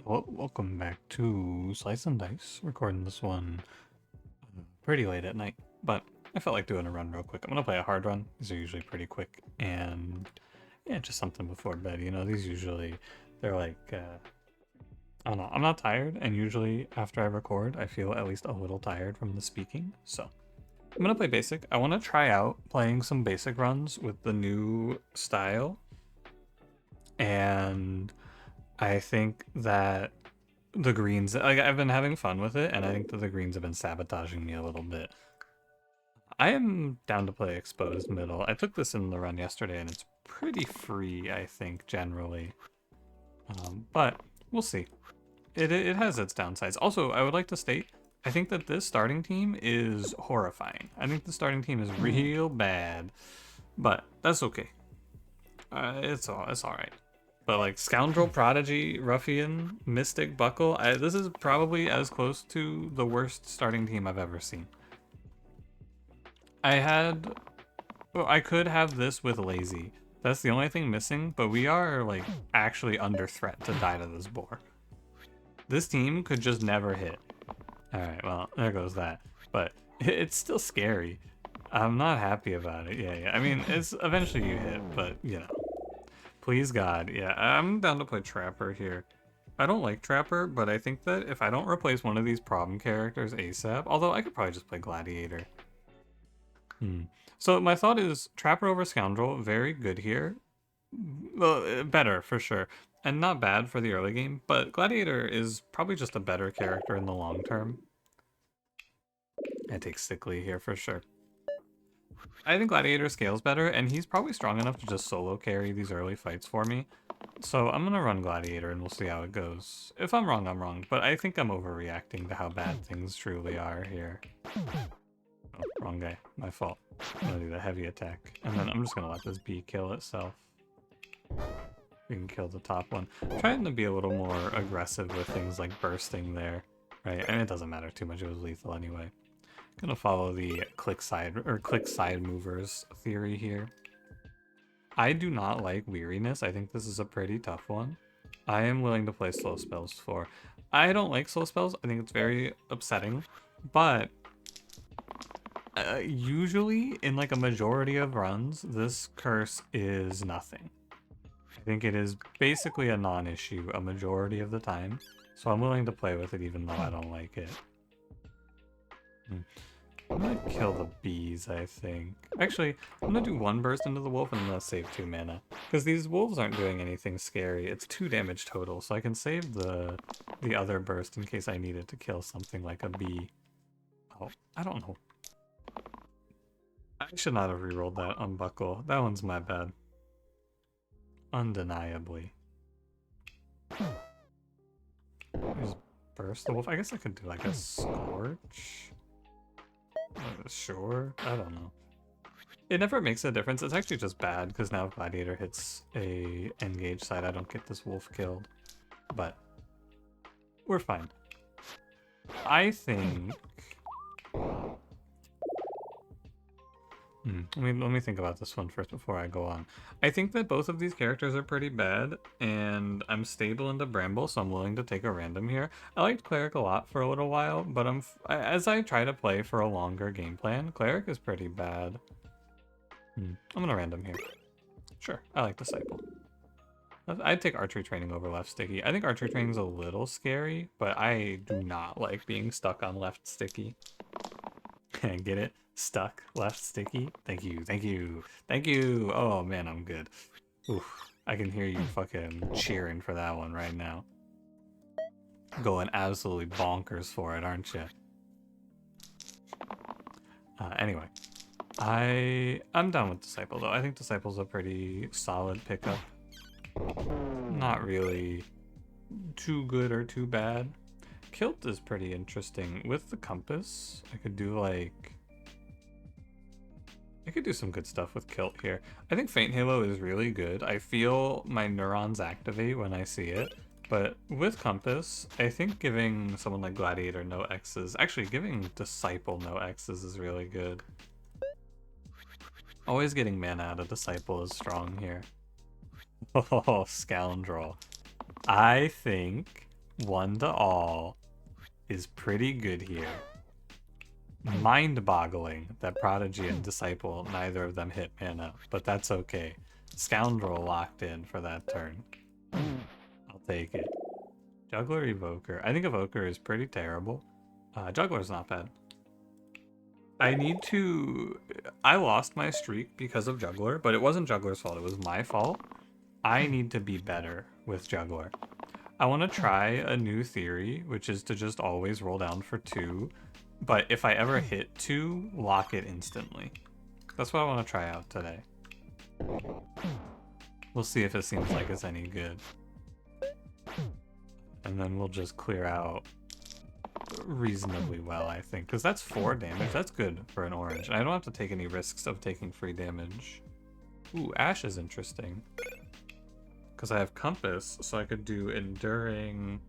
Well, welcome back to Slice and Dice. Recording this one pretty late at night, but I felt like doing a run real quick. I'm gonna play a hard run. These are usually pretty quick, and yeah, just something before bed. You know, these usually they're like I don't know. I'm not tired, and usually after I record, I feel at least a little tired from the speaking. So I'm gonna play basic. I want to try out playing some basic runs with the new style, and I think that the greens, like, I've been having fun with it, and I think that the greens have been sabotaging me a little bit. I am down to play exposed middle. I took this in the run yesterday, and it's pretty free, I think, generally. But we'll see. It has its downsides. Also, I would like to state, I think that this starting team is horrifying. I think the starting team is real bad, but that's okay. It's all right. But like Scoundrel, Prodigy, Ruffian, Mystic, Buckle, this is probably as close to the worst starting team I've ever seen. I could have this with Lazy. That's the only thing missing, but we are like actually under threat to die to this boar. This team could just never hit. Alright, well, there goes that. But it's still scary. I'm not happy about it. Yeah. I mean, it's eventually you hit, but you know. Please God, yeah, I'm down to play Trapper here. I don't like Trapper, but I think that if I don't replace one of these problem characters ASAP, although I could probably just play Gladiator. So my thought is Trapper over Scoundrel, very good here. Well, better for sure, and not bad for the early game, but Gladiator is probably just a better character in the long term. I take Sickly here for sure. I think Gladiator scales better, and he's probably strong enough to just solo carry these early fights for me. So I'm gonna run Gladiator and we'll see how it goes. If I'm wrong, I'm wrong, but I think I'm overreacting to how bad things truly are here. Oh, wrong guy. My fault. I'm gonna do the heavy attack, and then I'm just gonna let this bee kill itself. We can kill the top one. I'm trying to be a little more aggressive with things like bursting there, right? And it doesn't matter too much, it was lethal anyway. Gonna follow the click side movers theory here. I do not like weariness. I think this is a pretty tough one. I am willing to play slow spells for. I don't like slow spells. I think it's very upsetting, but usually in like a majority of runs, this curse is nothing. I think it is basically a non-issue a majority of the time, so I'm willing to play with it even though I don't like it. I'm gonna kill the bees, I think. Actually, I'm gonna do one burst into the wolf and I'm gonna save 2 mana. Because these wolves aren't doing anything scary. It's 2 damage total, so I can save the other burst in case I needed to kill something like a bee. Oh, I don't know. I should not have rerolled that unbuckle. That one's my bad. Undeniably. Just burst the wolf. I guess I could do like a scorch. Sure, I don't know. It never makes a difference. It's actually just bad because now if Gladiator hits a engage side, I don't get this wolf killed. But we're fine. I think. Let me think about this one first before I go on. I think that both of these characters are pretty bad, and I'm stable into Bramble, so I'm willing to take a random here. I liked Cleric a lot for a little while, but as I try to play for a longer game plan, Cleric is pretty bad. I'm gonna random here. Sure, I like Disciple. I'd take archery training over left sticky. I think archery training is a little scary, but I do not like being stuck on left sticky. Get it? Stuck left sticky. Thank you. Oh man, I'm good. Oof, I can hear you fucking cheering for that one right now. Going absolutely bonkers for it, aren't you? Anyway, I'm done with Disciple though. I think Disciple's a pretty solid pickup. Not really too good or too bad. Kilt is pretty interesting. With the compass, I could do some good stuff with Kilt here. I think Faint Halo is really good. I feel my neurons activate when I see it. But with Compass, I think giving someone like Gladiator no X's, actually giving Disciple no X's is really good. Always getting mana out of Disciple is strong here. Oh, Scoundrel. I think 1 to all is pretty good here. Mind-boggling that Prodigy and Disciple, neither of them hit mana, but that's okay. Scoundrel locked in for that turn. I'll take it. Juggler Evoker. I think Evoker is pretty terrible. Juggler's not bad. I lost my streak because of Juggler, but it wasn't Juggler's fault, it was my fault. I need to be better with Juggler. I want to try a new theory, which is to just always roll down for 2, but if I ever hit 2, lock it instantly. That's what I want to try out today. We'll see if it seems like it's any good. And then we'll just clear out reasonably well, I think, because that's 4 damage. That's good for an orange, and I don't have to take any risks of taking free damage. Ooh, Ash is interesting, because I have Compass, so I could do Enduring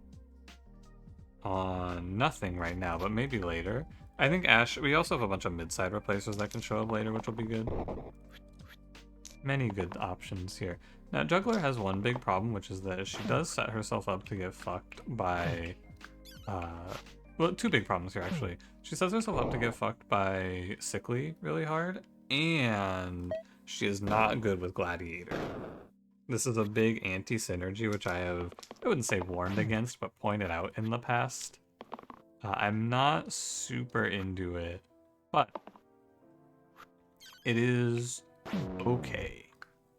on nothing right now, but maybe later. I think Ash, we also have a bunch of mid-side replacers that can show up later, which will be good. Many good options here. Now, Juggler has one big problem, which is that she does set herself up to get fucked by... well, 2 big problems here, actually. She sets herself up to get fucked by Sickly really hard, and she is not good with Gladiator. This is a big anti-synergy, which I wouldn't say warned against, but pointed out in the past. I'm not super into it, but it is okay.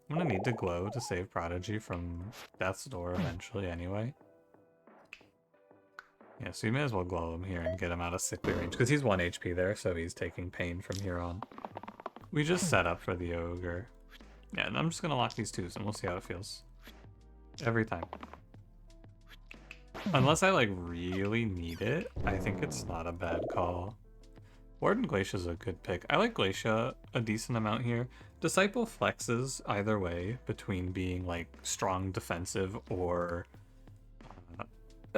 I'm gonna need to glow to save Prodigy from Death's Door eventually anyway. Yeah, so you may as well glow him here and get him out of Sickly range, because he's 1 HP there, so he's taking pain from here on. We just set up for the Ogre. Yeah, and I'm just gonna lock these 2s and we'll see how it feels. Every time. Unless I like really need it, I think it's not a bad call. Warden Glacia's a good pick. I like Glacia a decent amount here. Disciple flexes either way between being like strong defensive or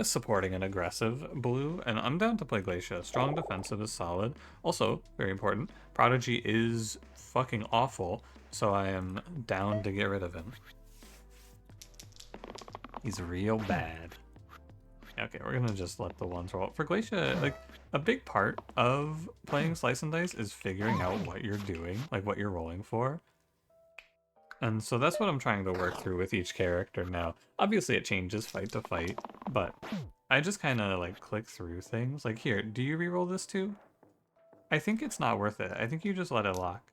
supporting an aggressive blue, and I'm down to play Glacia. Strong defensive is solid. Also, very important, Prodigy is fucking awful, so I am down to get rid of him. He's real bad. Okay, we're gonna just let the ones roll. For Glacia, like, a big part of playing Slice and Dice is figuring out what you're doing, like what you're rolling for. And so that's what I'm trying to work through with each character now. Obviously it changes fight to fight, but I just kind of like click through things. Like here, do you reroll this too? I think it's not worth it. I think you just let it lock.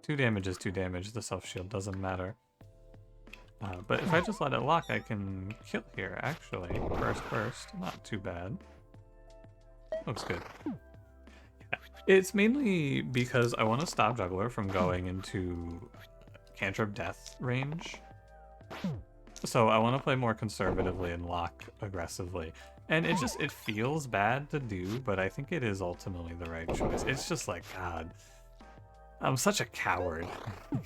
2 damage is 2 damage, the self-shield doesn't matter. But if I just let it lock, I can kill here, actually. First, not too bad. Looks good. Yeah. It's mainly because I want to stop Juggler from going into Cantrip Death range. So I want to play more conservatively and lock aggressively. And it feels bad to do, but I think it is ultimately the right choice. It's just like, God, I'm such a coward.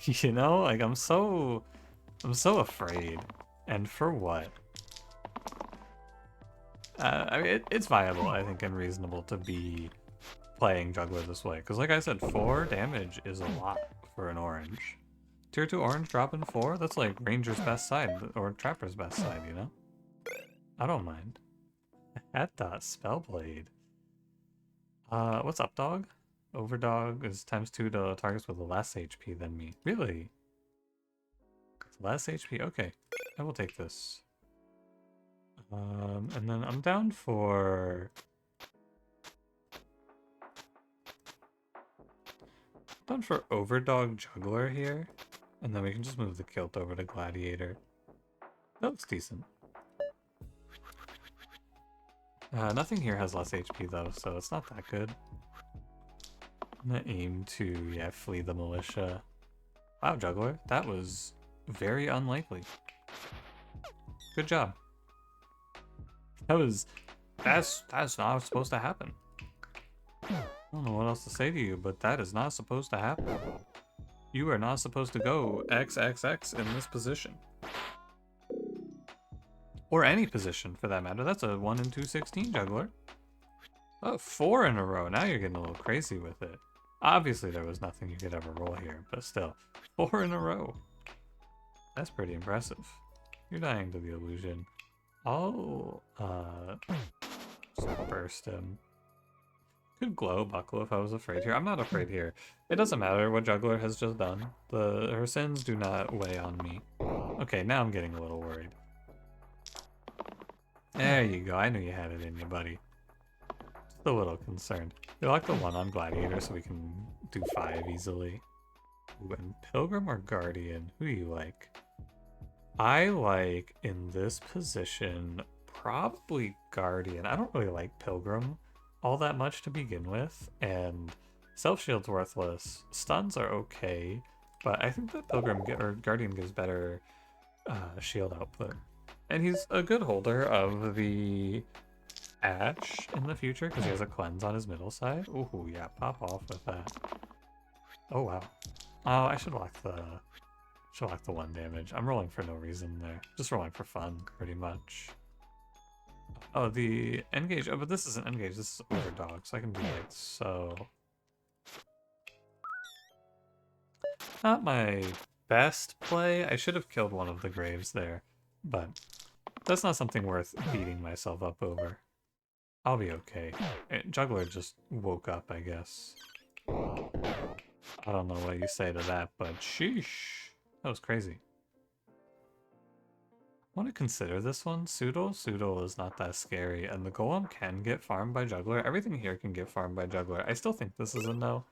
You know? Like, I'm so afraid. And for what? I mean, it's viable, I think, and reasonable to be playing Juggler this way. Because like I said, 4 damage is a lot for an orange. Tier 2 orange dropping 4? That's like Ranger's best side, or Trapper's best side, you know? I don't mind. At dot Spellblade. What's up, dog? Overdog is ×2 to targets with less HP than me. Really? Less HP? Okay. I will take this. And then I'm down for... Overdog Juggler here. And then we can just move the kilt over to Gladiator. That looks decent. Nothing here has less HP though, so it's not that good. I'm gonna aim to, yeah, flee the militia. Wow, Juggler, that was very unlikely. Good job. That's not supposed to happen. I don't know what else to say to you, but that is not supposed to happen. You are not supposed to go XXX in this position. Or any position, for that matter. That's a 1 in 216 Juggler. Oh, 4 in a row. Now you're getting a little crazy with it. Obviously, there was nothing you could ever roll here, but still. 4 in a row. That's pretty impressive. You're dying to the illusion. I'll just burst him. Could glow buckle if I was afraid here. I'm not afraid here. It doesn't matter what Juggler has just done. Her sins do not weigh on me. Okay, now I'm getting a little worried. There you go. I knew you had it in you, buddy. Just a little concerned. You like the one on Gladiator so we can do 5 easily. Ooh, and Pilgrim or Guardian? Who do you like? I like, in this position, probably Guardian. I don't really like Pilgrim all that much to begin with, and Self-Shield's worthless. Stuns are okay, but I think that or Guardian gives better shield output. And he's a good holder of the Ash in the future, because he has a cleanse on his middle side. Ooh, yeah, pop off with that. Oh, wow. Oh, I should lock the 1 damage. I'm rolling for no reason there. Just rolling for fun, pretty much. Oh, the engage. Oh, but this isn't engage. This is overdog, so I can do like so. Not my best play. I should have killed one of the graves there, but that's not something worth beating myself up over. I'll be okay. Juggler just woke up, I guess. I don't know what you say to that, but sheesh. That was crazy. I want to consider this one. Pseudo is not that scary, and the Golem can get farmed by Juggler. Everything here can get farmed by Juggler. I still think this is a no,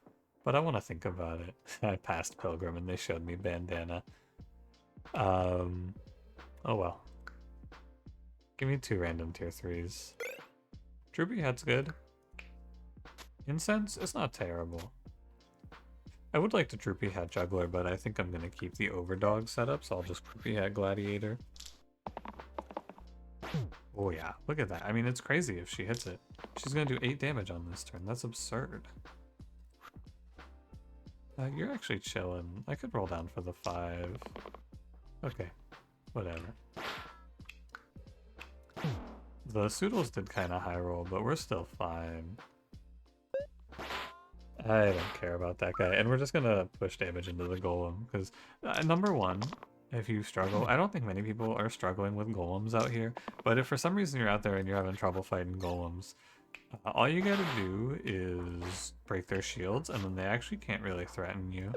but I want to think about it. I passed Pilgrim and they showed me Bandana. Oh well. Give me 2 random tier 3s. Droopy Head's good. Incense is not terrible. I would like to Droopy Head Juggler, but I think I'm going to keep the Overdog setup, so I'll just Droopy Head Gladiator. Oh yeah, look at that. I mean, it's crazy if she hits it. She's going to do 8 damage on this turn. That's absurd. You're actually chilling. I could roll down for the 5. Okay, whatever. The Soodles did kind of high roll, but we're still fine. I don't care about that guy. And we're just going to push damage into the Golem, because number 1, if you struggle, I don't think many people are struggling with Golems out here, but if for some reason you're out there and you're having trouble fighting Golems, all you gotta do is break their shields, and then they actually can't really threaten you.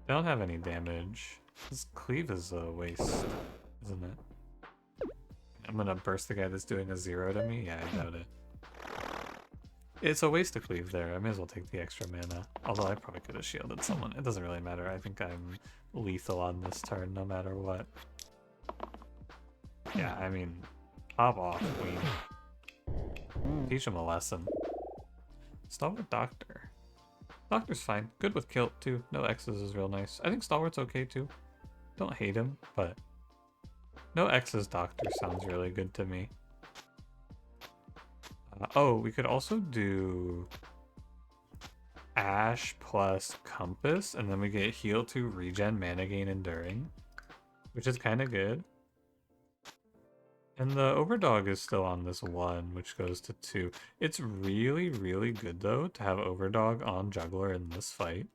They don't have any damage. This cleave is a waste, isn't it? I'm gonna burst the guy that's doing a 0 to me? Yeah, I doubt it. It's a waste to cleave there. I may as well take the extra mana. Although I probably could have shielded someone. It doesn't really matter. I think I'm lethal on this turn no matter what. Yeah, I mean, pop off, queen. Teach him a lesson. Stalwart Doctor. Doctor's fine. Good with Kilt too. No X's is real nice. I think Stalwart's okay too. Don't hate him, but no X's Doctor sounds really good to me. Oh, we could also do Ash plus Compass, and then we get Heal 2, Regen, Mana Gain, Enduring, which is kind of good. And the Overdog is still on this 1, which goes to 2. It's really, really good, though, to have Overdog on Juggler in this fight.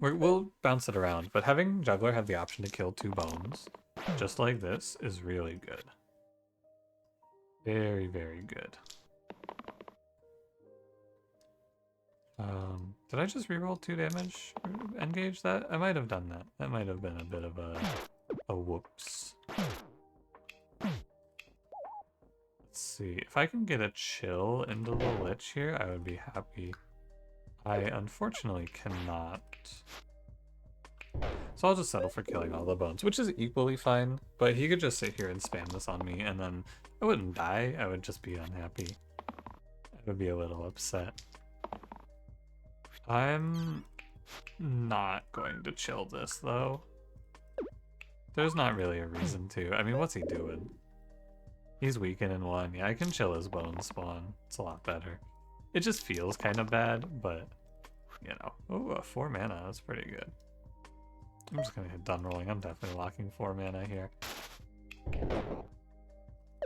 We'll bounce it around, but having Juggler have the option to kill 2 bones, just like this, is really good. Very, very good. Did I just reroll 2 damage? Engage that? I might have done that. That might have been a bit of a whoops. Let's see. If I can get a chill into the Lich here, I would be happy. I unfortunately cannot. So I'll just settle for killing all the bones, which is equally fine, but he could just sit here and spam this on me, and then I wouldn't die, I would just be unhappy. I would be a little upset. I'm not going to chill this, though. There's not really a reason to. I mean, what's he doing? He's weakening 1. Yeah, I can chill his bone spawn. It's a lot better. It just feels kind of bad, but, you know. Oh, 4 mana. That's pretty good. I'm just going to hit done rolling. I'm definitely locking 4 mana here.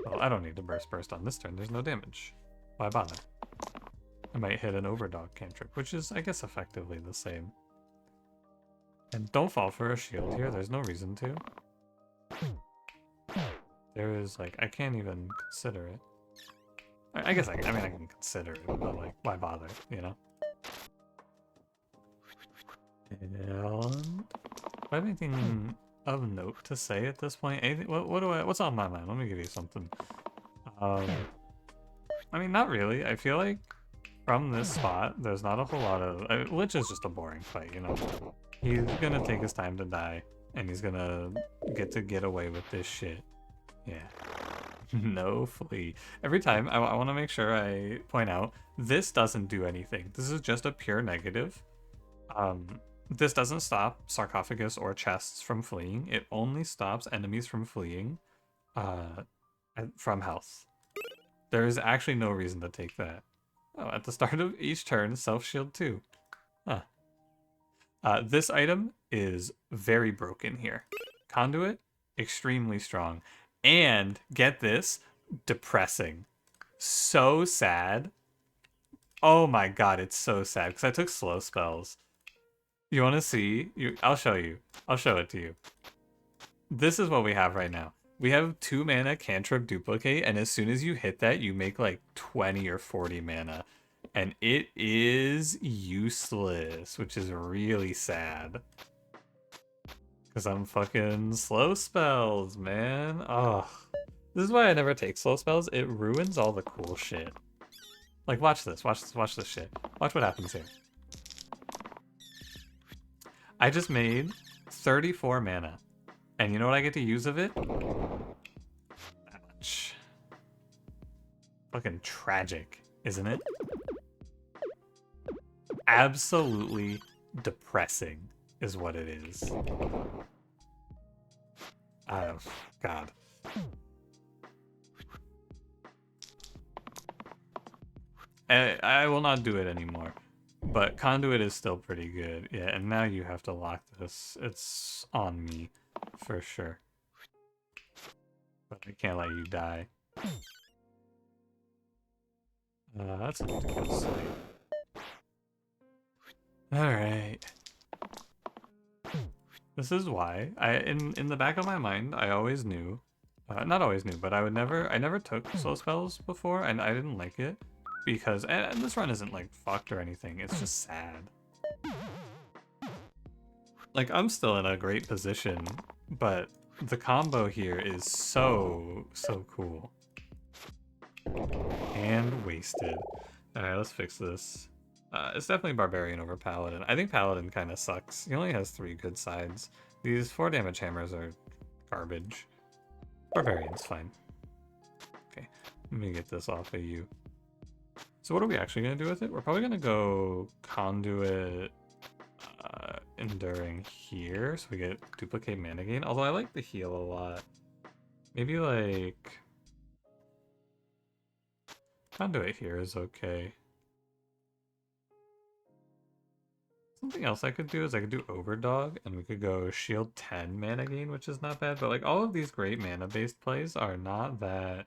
Well, I don't need to burst on this turn. There's no damage. Why bother? I might hit an Overdog cantrip, which is, I guess, effectively the same. And don't fall for a shield here. There's no reason to. There is like, I can't even consider it. I guess I mean, I can consider it, but like, why bother, you know? And do I have anything of note to say at this point? Anything, what's on my mind? Let me give you something. Um, I mean, not really. I feel like from this spot, there's not a whole lot of... Lich is just a boring fight, you know? He's gonna take his time to die, and he's gonna get away with this shit. Yeah. No flea. Every time, I want to make sure I point out, this doesn't do anything. This is just a pure negative. This doesn't stop sarcophagus or chests from fleeing. It only stops enemies from fleeing from health. There is actually no reason to take that. Oh, at the start of each turn, self-shield 2. Huh. This item is very broken here. Conduit, extremely strong. And, get this, depressing. So sad. Oh my god, it's so sad, because I took slow spells. You want to see? I'll show you. I'll show it to you. This is what we have right now. We have 2 mana cantrip duplicate, and as soon as you hit that, you make like 20 or 40 mana. And it is useless, which is really sad. Because I'm fucking slow spells, man. Oh, this is why I never take slow spells. It ruins all the cool shit. Like, watch this. Watch this shit. Watch what happens here. I just made 34 mana. And you know what I get to use of it? That much. Fucking tragic, isn't it? Absolutely depressing is what it is. Oh, God. I will not do it anymore. But Conduit is still pretty good. Yeah, and now you have to lock this. It's on me, for sure. But I can't let you die. That's a good sight. Alright. This is why in the back of my mind, I always knew, not always knew, but I never took slow spells before, and I didn't like it. Because, and this run isn't like fucked or anything, it's just sad. Like, I'm still in a great position, but the combo here is so cool. And wasted. Alright, let's fix this. It's definitely Barbarian over Paladin. I think Paladin kind of sucks. He only has 3 good sides. These 4 damage hammers are garbage. Barbarian's fine. Okay, let me get this off of you. So what are we actually going to do with it? We're probably going to go Conduit Enduring here, so we get duplicate mana gain. Although I like the heal a lot. Maybe like... Conduit here is okay. Something else I could do is I could do Overdog, and we could go Shield 10 mana gain, which is not bad. But like all of these great mana-based plays are not that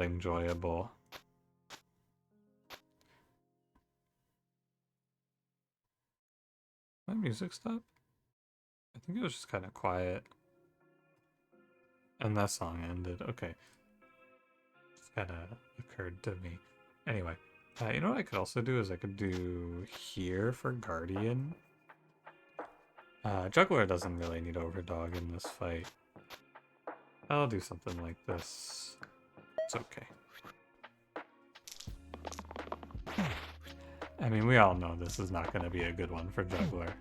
enjoyable. My music stopped? I think it was just kind of quiet. And that song ended. Okay. Just kind of occurred to me. Anyway, you know what I could also do is I could do here for Guardian. Juggler doesn't really need Overdog in this fight. I'll do something like this. It's okay. I mean, we all know this is not going to be a good one for Juggler.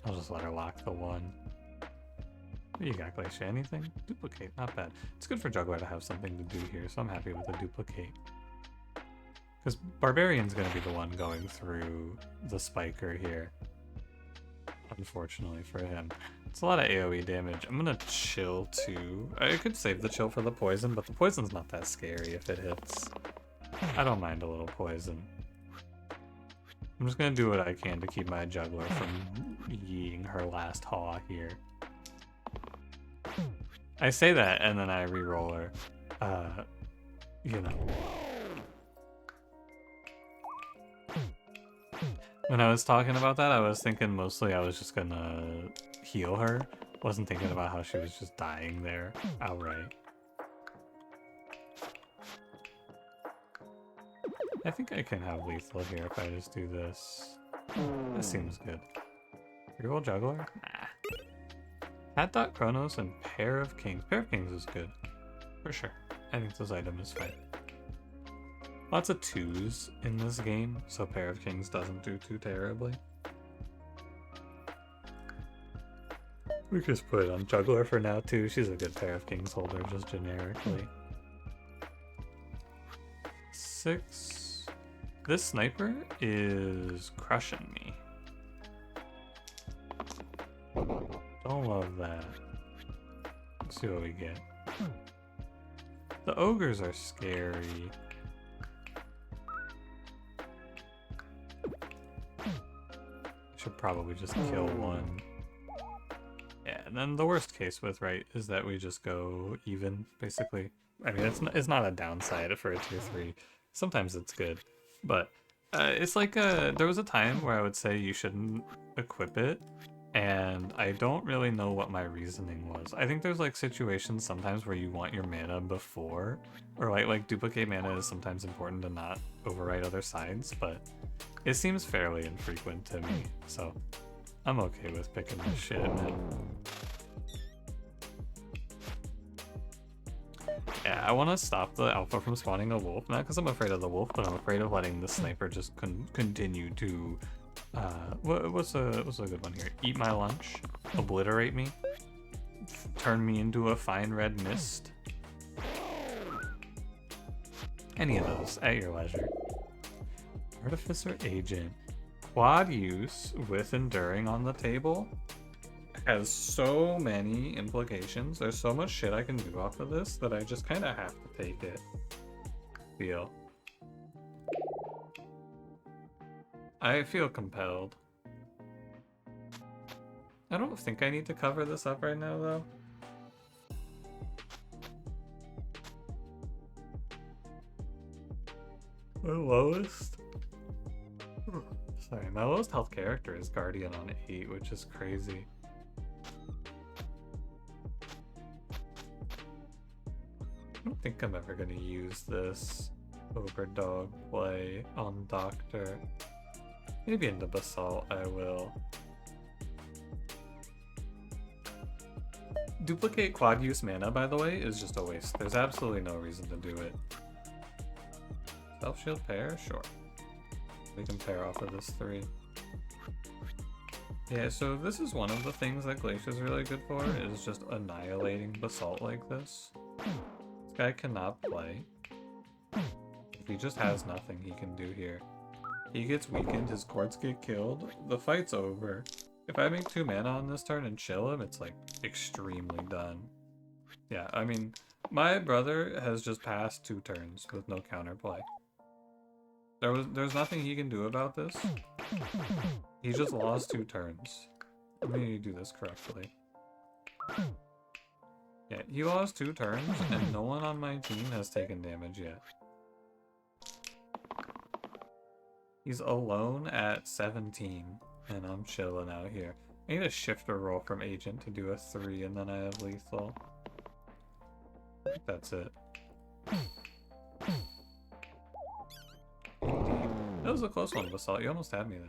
I'll just let her lock the 1. What do you got, Glacier? Anything? Duplicate, not bad. It's good for Juggler to have something to do here, so I'm happy with the duplicate. Because Barbarian's going to be the one going through the Spiker here. Unfortunately for him. It's a lot of AoE damage. I'm going to chill too. I could save the chill for the poison, but the poison's not that scary if it hits. I don't mind a little poison. I'm just gonna do what I can to keep my Juggler from yeeing her last haw here. I say that and then I re-roll her. You know. When I was talking about that, I was thinking mostly I was just gonna heal her, Wasn't thinking about how she was just dying there outright. I think I can have lethal here if I just do this. This seems good. Reroll Juggler? Nah. Cat Dot Chronos and Pair of Kings. Pair of Kings is good. For sure. I think this item is fine. Lots of 2s in this game, so Pair of Kings doesn't do too terribly. We just put it on Juggler for now too. She's a good Pair of Kings holder just generically. 6. This sniper is crushing me. Don't love that. Let's see what we get. The ogres are scary. Should probably just kill one. Yeah, and then the worst case with right is that we just go even, basically. I mean, it's not a downside for a tier 3. Sometimes it's good, but it's like there was a time where I would say you shouldn't equip it, and I don't really know what my reasoning was. I think there's like situations sometimes where you want your mana before, or like duplicate mana is sometimes important to not overwrite other sides, but it seems fairly infrequent to me, so I'm okay with picking this shit, man. Yeah, I want to stop the alpha from spawning a wolf, not because I'm afraid of the wolf, but I'm afraid of letting the sniper just continue to, what's a good one here? Eat my lunch, obliterate me, turn me into a fine red mist. Any of those, at your leisure. Artificer Agent. Quad use with Enduring on the table has so many implications. There's so much shit I can do off of this that I just kind of have to take it. I feel compelled. I don't think I need to cover this up right now, though. My lowest? Sorry, my lowest health character is Guardian on 8, which is crazy. I don't think I'm ever gonna use this over dog play on Doctor. Maybe into Basalt I will. Duplicate quad use mana, by the way, is just a waste. There's absolutely no reason to do it. Self-shield pair? Sure. We can pair off of this 3. Yeah, so this is one of the things that Glacier's really good for, is just annihilating Basalt like this. This guy cannot play. If he just has nothing he can do here. He gets weakened, his courts get killed, the fight's over. If I make 2 mana on this turn and chill him, it's like extremely done. Yeah, I mean, my brother has just passed 2 turns with no counterplay. There's nothing he can do about this. He just lost 2 turns. Let me do this correctly. Yeah, he lost 2 turns, and no one on my team has taken damage yet. He's alone at 17, and I'm chilling out here. I need a shifter roll from Agent to do a 3, and then I have lethal. I think that's it. Indeed. That was a close one, Basalt. You almost had me there.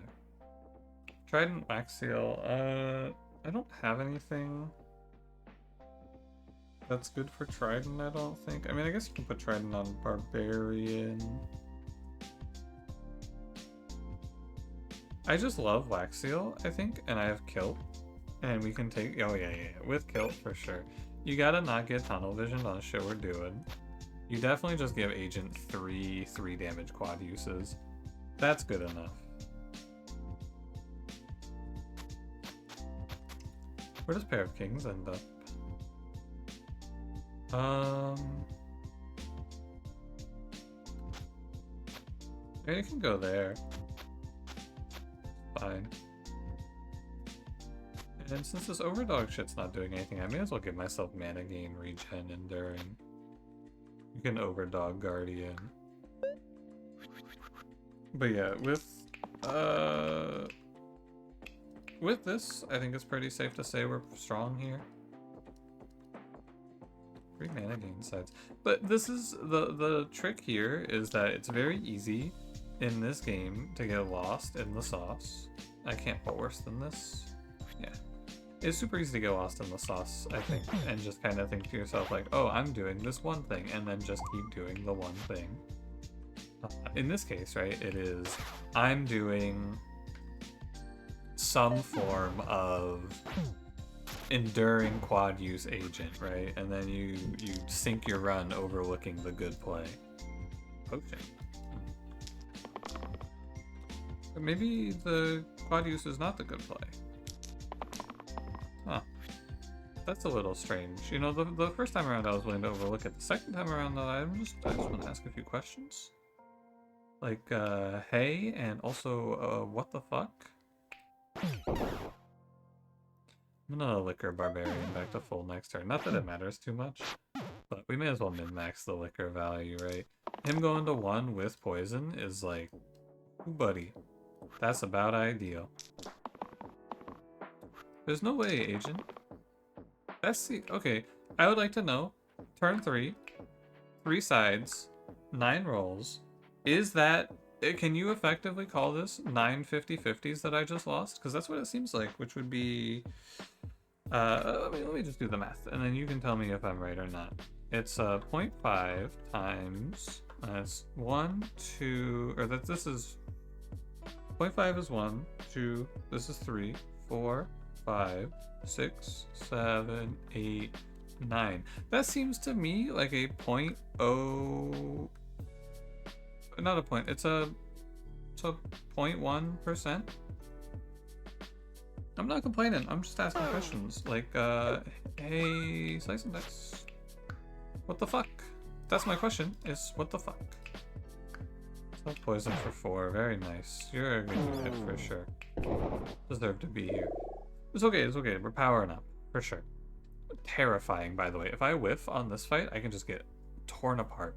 Trident, Wax Seal. I don't have anything that's good for Trident, I don't think. I mean, I guess you can put Trident on Barbarian. I just love Wax Seal, I think, and I have Kilt. And we can take... Oh, yeah. With Kilt, for sure. You gotta not get Tunnel Vision on the shit we're doing. You definitely just give Agent 3 damage quad uses. That's good enough. Where does Pair of Kings end up? Maybe you can go there. Fine. And since this Overdog shit's not doing anything, I may as well give myself mana gain, regen, enduring. You can Overdog Guardian. But yeah, with With this, I think it's pretty safe to say we're strong here. 3 mana gain sides. But this is the trick here is that it's very easy in this game to get lost in the sauce. I can't put worse than this. Yeah. It's super easy to get lost in the sauce, I think, and just kind of think to yourself like, oh, I'm doing this one thing, and then just keep doing the one thing. In this case, right, it is, I'm doing some form of enduring quad use agent, right? And then you sink your run overlooking the good play. Potion. But maybe the quad use is not the good play. Huh. That's a little strange. You know, the first time around I was willing to overlook it. The second time around though, I just want to ask a few questions. Like, hey, and also, what the fuck? I'm gonna liquor Barbarian back to full next turn. Not that it matters too much, but we may as well min-max the liquor value, right? Him going to 1 with poison is like, ooh, buddy, that's about ideal. There's no way, agent. That's the, okay, I would like to know, turn 3, 3 sides, 9 rolls, is that, can you effectively call this 9 50-50s that I just lost? Because that's what it seems like, which would be... let me just do the math, and then you can tell me if I'm right or not. It's 0.5 times... That's 1, 2... Or that this is... 0.5 is 1, 2... This is 3, 4, 5, 6, 7, 8, 9. That seems to me like a 0.0... Not a point, it's a 0.1%. I'm not complaining, I'm just asking questions. Like, hey, Slice and Dice. What the fuck? That's my question, is what the fuck? So poison for 4, very nice. You're a good unit for sure. Deserve to be here. It's okay, we're powering up, for sure. Terrifying, by the way. If I whiff on this fight, I can just get torn apart.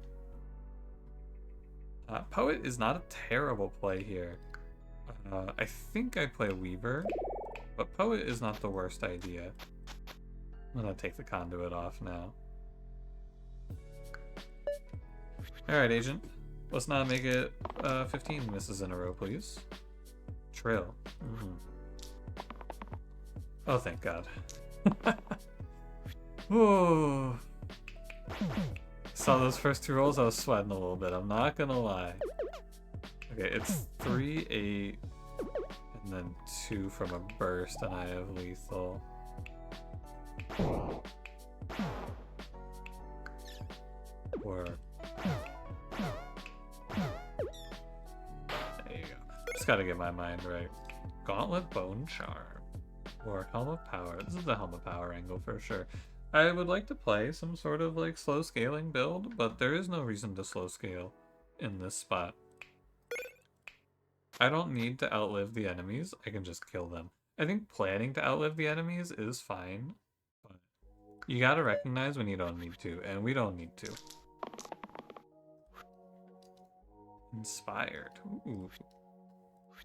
Poet is not a terrible play here. I think I play Weaver, but Poet is not the worst idea. I'm gonna take the Conduit off now. Alright, Agent. Let's not make it 15 misses in a row, please. Trill. Oh, thank God. Ooh. Saw those first 2 rolls, I was sweating a little bit, I'm not gonna lie. Okay, it's 3, 8, and then 2 from a burst, and I have lethal. Or... There you go. Just gotta get my mind right. Gauntlet Bone Charm. Or Helm of Power. This is the Helm of Power angle for sure. I would like to play some sort of like slow scaling build, but there is no reason to slow scale in this spot. I don't need to outlive the enemies, I can just kill them. I think planning to outlive the enemies is fine, but you gotta recognize when you don't need to, and we don't need to. Inspired. Ooh.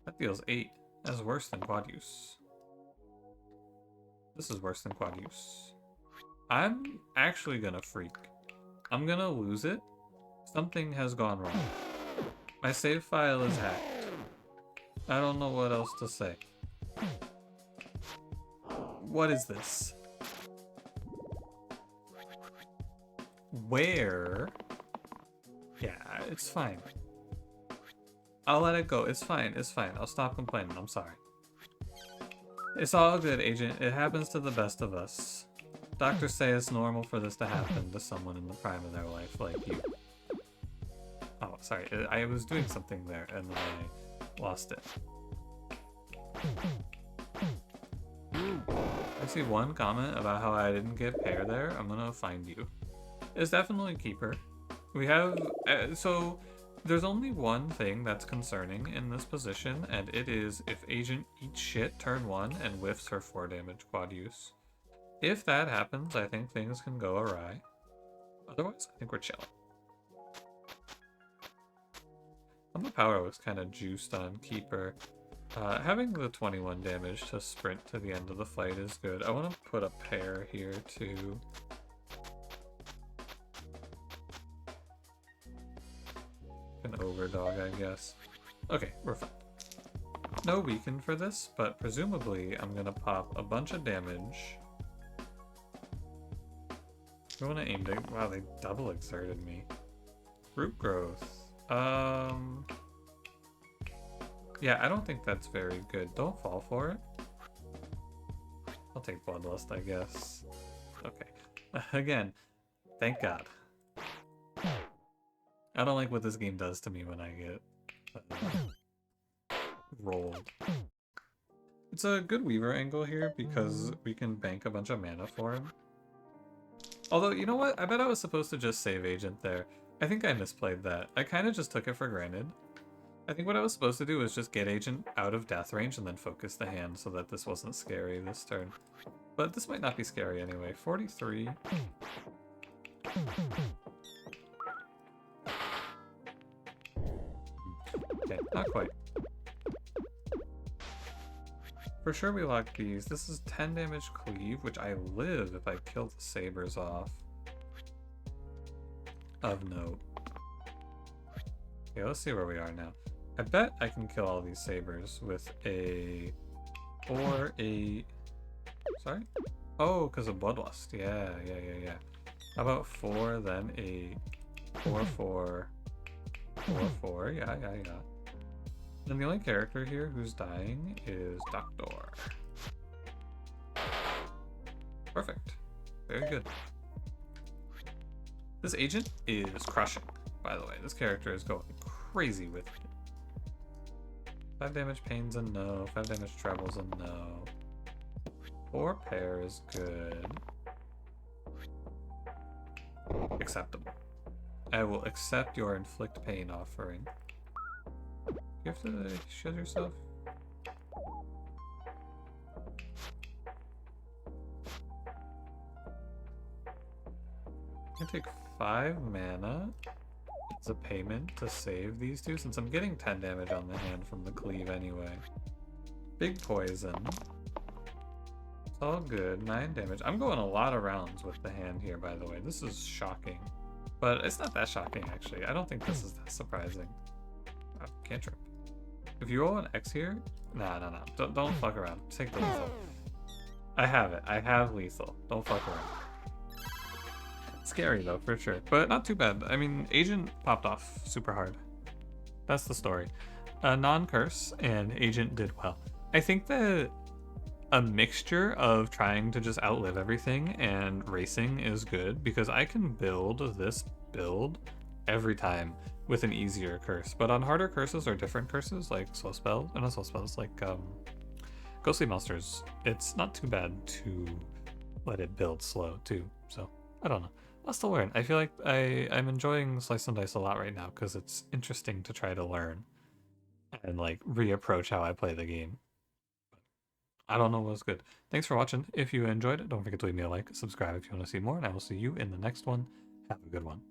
That deals 8. That's worse than quad use. This is worse than quad use. I'm actually gonna freak. I'm gonna lose it. Something has gone wrong. My save file is hacked. I don't know what else to say. What is this? Where? Yeah, it's fine. I'll let it go. It's fine. It's fine. I'll stop complaining. I'm sorry. It's all good, Agent. It happens to the best of us. Doctors say it's normal for this to happen to someone in the prime of their life like you. Oh, sorry. I was doing something there and then I lost it. I see one comment about how I didn't get pair there. I'm gonna find you. It's definitely Keeper. We have... so, there's only one thing that's concerning in this position, and it is if Agent eats shit turn 1 and whiffs her 4 damage quad use. If that happens, I think things can go awry. Otherwise, I think we're chilling. The power was kind of juiced on Keeper. Having the 21 damage to sprint to the end of the fight is good. I want to put a pair here too. An overdog, I guess. Okay, we're fine. No weaken for this, but presumably I'm gonna pop a bunch of damage. I want to aim to... Wow, they double exerted me. Root growth. Yeah, I don't think that's very good. Don't fall for it. I'll take Bloodlust, I guess. Okay. Again, thank God. I don't like what this game does to me when I get rolled. It's a good Weaver angle here because we can bank a bunch of mana for him. Although, you know what? I bet I was supposed to just save Agent there. I think I misplayed that. I kind of just took it for granted. I think what I was supposed to do was just get Agent out of death range and then focus the hand so that this wasn't scary this turn. But this might not be scary anyway. 43. Okay, not quite. For sure we lock these. This is 10 damage cleave, which I live if I kill the sabers off. Of note. Okay, let's see where we are now. I bet I can kill all these sabers with a... Or a... Sorry? Oh, because of Bloodlust. Yeah. How about 4, then a 4, 4, 4, 4. Yeah. And the only character here who's dying is Doctor. Perfect. Very good. This agent is crushing, by the way. This character is going crazy with it. 5 damage pain's a no. 5 damage trebles a no. 4 pair is good. Acceptable. I will accept your inflict pain offering. You have to shield yourself. I take 5 mana. It's a payment to save these two since I'm getting 10 damage on the hand from the cleave anyway. Big poison. It's all good. 9 damage. I'm going a lot of rounds with the hand here, by the way. This is shocking. But it's not that shocking, actually. I don't think this is that surprising. Oh, cantrip. If you roll an X here... Nah. Don't fuck around. Take the lethal. I have it. I have lethal. Don't fuck around. Scary, though, for sure. But not too bad. I mean, Agent popped off super hard. That's the story. Non-curse, and Agent did well. I think that a mixture of trying to just outlive everything and racing is good, because I can build this build every time with an easier curse. But on harder curses or different curses, like slow spell, not slow spells, like ghostly monsters, it's not too bad to let it build slow too. So I don't know. I'll still learn. I feel like I'm enjoying Slice and Dice a lot right now because it's interesting to try to learn and like reapproach how I play the game. I don't know what's good. Thanks for watching. If you enjoyed it, don't forget to leave me a like, subscribe if you want to see more, and I will see you in the next one. Have a good one.